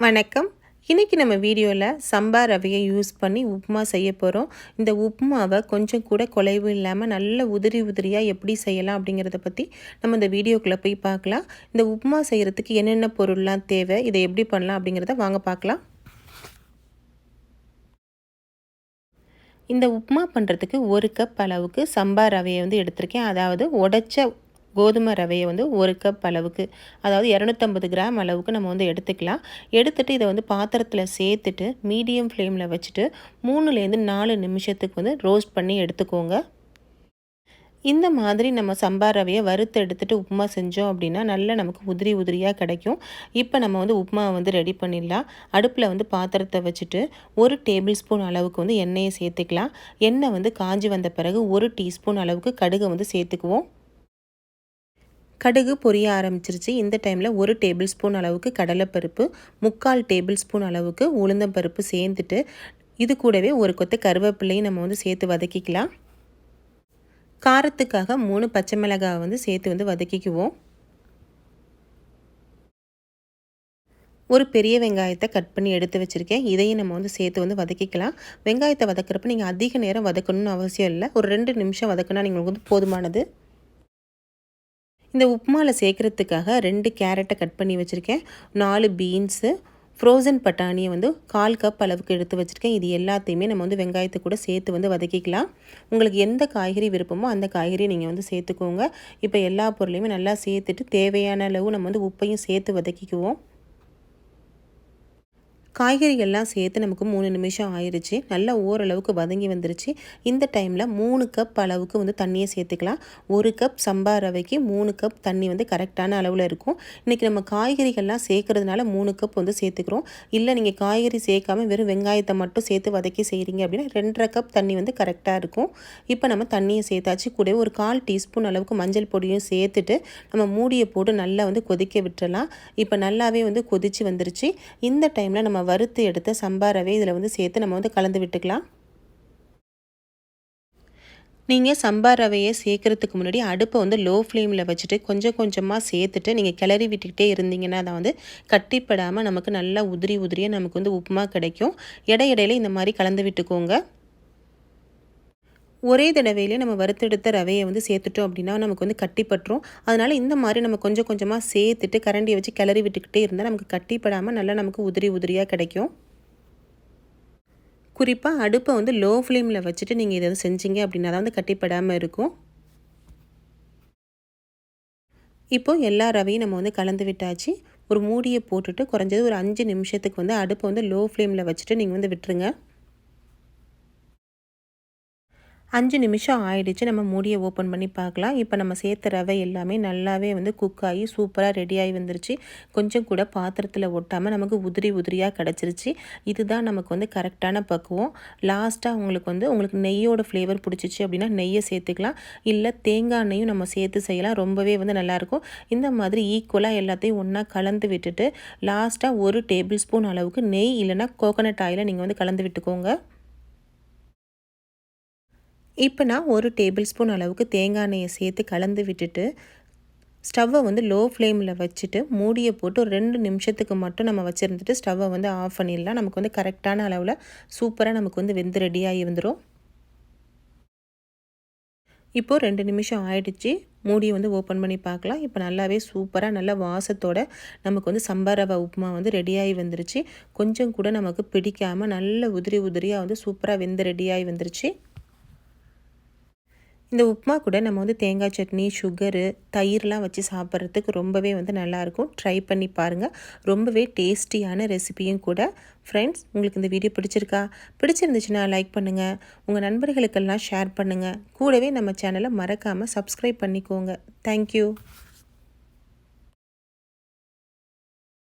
வணக்கம். இன்றைக்கி நம்ம வீடியோவில் சம்பா ரவையை யூஸ் பண்ணி உப்புமா செய்ய போகிறோம். இந்த உப்புமாவை கொஞ்சம் கூட குலைவு இல்லாமல் நல்ல உதிரி உதிரியாக எப்படி செய்யலாம் அப்படிங்கிறத பற்றி நம்ம இந்த வீடியோக்குள்ளே போய் பார்க்கலாம். இந்த உப்புமா செய்கிறதுக்கு என்னென்ன பொருள்லாம் தேவை, இதை எப்படி பண்ணலாம் அப்படிங்கிறத வாங்க பார்க்கலாம். இந்த உப்புமா பண்ணுறதுக்கு 1 கப் அளவுக்கு சம்பா ரவையை எடுத்திருக்கேன். அதாவது உடைச்ச கோதுமை ரவையை 1 கப் அளவுக்கு, அதாவது 250 கிராம் அளவுக்கு நம்ம எடுத்துக்கலாம். எடுத்துகிட்டு இதை பாத்திரத்தில் சேர்த்துட்டு மீடியம் ஃப்ளேமில் வச்சுட்டு 3லேருந்து 4 நிமிஷத்துக்கு ரோஸ்ட் பண்ணி எடுத்துக்கோங்க. இந்த மாதிரி நம்ம சம்பா ரவையை வறுத்து எடுத்துகிட்டு உப்புமா செஞ்சோம் அப்படின்னா நல்லா நமக்கு உதிரி உதிரியாக கிடைக்கும். இப்போ நம்ம உப்புமாவை ரெடி பண்ணிடலாம். அடுப்பில் பாத்திரத்தை வச்சுட்டு 1 டேபிள் ஸ்பூன் அளவுக்கு எண்ணெயை சேர்த்துக்கலாம். எண்ணெய் காஞ்சி வந்த பிறகு 1 டீஸ்பூன் அளவுக்கு கடுகை சேர்த்துக்குவோம். கடுகு பொரிய ஆரம்பிச்சிருச்சு. இந்த டைமில் 1 டேபிள் ஸ்பூன் அளவுக்கு கடலைப்பருப்பு, 3/4 டேபிள் ஸ்பூன் அளவுக்கு உளுந்தம்பருப்பு சேர்த்துட்டு இது கூடவே 1 கொத்து கருவேப்பிலையும் நம்ம சேர்த்து வதக்கிக்கலாம். காரத்துக்காக 3 பச்சை மிளகாய் சேர்த்து வதக்கிக்குவோம். ஒரு பெரிய வெங்காயத்தை கட் பண்ணி எடுத்து வச்சுருக்கேன். இதையும் நம்ம சேர்த்து வதக்கிக்கலாம். வெங்காயத்தை வதக்கிறப்ப நீங்கள் அதிக நேரம் வதக்கணும்னு அவசியம் இல்லை. ஒரு 2 நிமிஷம் வதக்கினா நீங்கள் போதுமானது. இந்த உப்புமாவில் சேர்க்குறதுக்காக 2 கேரட்டை கட் பண்ணி வச்சுருக்கேன். 4 பீன்ஸு, ஃப்ரோசன் பட்டாணியை 1/4 கப் அளவுக்கு எடுத்து வச்சுருக்கேன். இது எல்லாத்தையுமே நம்ம வெங்காயத்தை கூட சேர்த்து வதக்கிக்கலாம். உங்களுக்கு எந்த காய்கறி விருப்பமோ அந்த காய்கறியை நீங்கள் சேர்த்துக்கோங்க. இப்போ எல்லா பொருளையுமே நல்லா சேர்த்துட்டு தேவையான அளவு நம்ம உப்பையும் சேர்த்து வதக்கிக்குவோம். காய்கறிகள்லாம் சேர்த்து நமக்கு 3 நிமிஷம் ஆயிடுச்சு. நல்லா ஓரளவுக்கு வதங்கி வந்துருச்சு. இந்த டைமில் 3 கப் அளவுக்கு தண்ணியை சேர்த்துக்கலாம். 1 கப் சம்பா ரவைக்கு 3 கப் தண்ணி கரெக்டான அளவில் இருக்கும். இன்றைக்கி நம்ம காய்கறிகள்லாம் சேர்க்கறதுனால 3 கப் சேர்த்துக்கிறோம். இல்லை நீங்கள் காய்கறி சேர்க்காமல் வெறும் வெங்காயத்தை மட்டும் சேர்த்து வதக்கி செய்கிறீங்க அப்படின்னா 2.5 கப் தண்ணி கரெக்டாக இருக்கும். இப்போ நம்ம தண்ணியை சேர்த்தாச்சு. கூட ஒரு 1/4 டீஸ்பூன் அளவுக்கு மஞ்சள் பொடியும் சேர்த்துட்டு நம்ம மூடியை போட்டு நல்லா கொதிக்க விட்டுறலாம். இப்போ நல்லாவே கொதித்து வந்துருச்சு. இந்த டைமில் நம்ம வறுத்து எடுத்த சம்பா ரவை இதில் சேர்த்து நம்ம கலந்து விட்டுக்கலாம். நீங்கள் சம்பா ரவையை சேர்க்குறதுக்கு முன்னாடி அடுப்பை லோ ஃப்ளேமில் வச்சுட்டு கொஞ்சம் கொஞ்சமாக சேர்த்துட்டு நீங்கள் கிளறி விட்டுக்கிட்டே இருந்தீங்கன்னா அதை கட்டிப்படாமல் நமக்கு நல்லா உதிரி உதிரியாக நமக்கு உப்புமா கிடைக்கும். இடையிடையில இந்த மாதிரி கலந்து விட்டுக்கோங்க. ஒரே தடவையிலே நம்ம வறுத்தெடுத்த ரவையை சேர்த்துட்டோம் அப்படின்னா நமக்கு கட்டிப்பட்டுரும். அதனால் இந்த மாதிரி நம்ம கொஞ்சம் கொஞ்சமாக சேர்த்துட்டு கரண்டியை வச்சு கிளறி விட்டுக்கிட்டே இருந்தால் நமக்கு கட்டிப்படாமல் நல்லா நமக்கு உதிரி உதிரியாக கிடைக்கும். குறிப்பாக அடுப்பை லோ ஃப்ளேமில் வச்சுட்டு நீங்கள் இதை செஞ்சீங்க அப்படின்னா தான் கட்டிப்படாமல் இருக்கும். இப்போது எல்லா ரவையும் நம்ம கலந்து விட்டாச்சு. ஒரு மூடியை போட்டுட்டு குறைஞ்சது ஒரு 5 நிமிஷத்துக்கு அடுப்பை லோ ஃப்ளேமில் வச்சுட்டு நீங்கள் விட்டுருங்க. 5 நிமிஷம் ஆயிடுச்சு. நம்ம மூடியை ஓப்பன் பண்ணி பார்க்கலாம். இப்போ நம்ம சேர்த்த ரவை எல்லாமே நல்லாவே குக் ஆகி சூப்பராக ரெடியாகி வந்துருச்சு. கொஞ்சம் கூட பாத்திரத்தில் ஒட்டாமல் நமக்கு உதிரி உதிரியாக கிடச்சிருச்சு. இதுதான் நமக்கு கரெக்டான பக்குவம். லாஸ்ட்டாக உங்களுக்கு நெய்யோட ஃப்ளேவர் பிடிச்சிச்சு அப்படின்னா நெய்யை சேர்த்துக்கலாம். இல்லை தேங்காய் எண்ணெயும் நம்ம சேர்த்து செய்யலாம். ரொம்பவே நல்லாயிருக்கும். இந்த மாதிரி ஈக்குவலாக எல்லாத்தையும் ஒன்றா கலந்து விட்டுட்டு லாஸ்ட்டாக 1 டேபிள் ஸ்பூன் அளவுக்கு நெய் இல்லைனா கோகோனட் ஆயிலை நீங்கள் கலந்து விட்டுக்கோங்க. இப்போ நான் 1 டேபிள் ஸ்பூன் அளவுக்கு தேங்காய் எண்ணெயை சேர்த்து கலந்து விட்டுட்டு ஸ்டவ்வை லோ ஃப்ளேமில் வச்சுட்டு மூடியை போட்டு ஒரு 2 நிமிஷத்துக்கு மட்டும் நம்ம வச்சுருந்துட்டு ஸ்டவ்வை ஆஃப் பண்ணிடலாம். நமக்கு கரெக்டான அளவில் சூப்பராக நமக்கு வெந்து ரெடியாகி வந்துடும். இப்போது 2 நிமிஷம் ஆயிடுச்சு. மூடியை ஓப்பன் பண்ணி பார்க்கலாம். இப்போ நல்லாவே சூப்பராக நல்ல வாசத்தோட நமக்கு சம்பா ரவை உப்புமா ரெடியாகி வந்துருச்சு. கொஞ்சம் கூட நமக்கு பிடிக்காமல் நல்ல உதிரி உதிரியாக சூப்பராக வெந்து ரெடியாகி வந்துருச்சு. இந்த உப்புமா கூட நம்ம தேங்காய் சட்னி, சுகரு, தயிர்லாம் வச்சு சாப்பிட்றதுக்கு ரொம்பவே நல்லாயிருக்கும். ட்ரை பண்ணி பாருங்கள். ரொம்பவே டேஸ்டியான ரெசிபியும் கூட. ஃப்ரெண்ட்ஸ், உங்களுக்கு இந்த வீடியோ பிடிச்சிருந்துச்சுன்னா லைக் பண்ணுங்கள். உங்கள் நண்பர்களுக்கெல்லாம் ஷேர் பண்ணுங்கள். கூடவே நம்ம சேனலை மறக்காமல் சப்ஸ்கிரைப் பண்ணிக்கோங்க. தேங்க்யூ.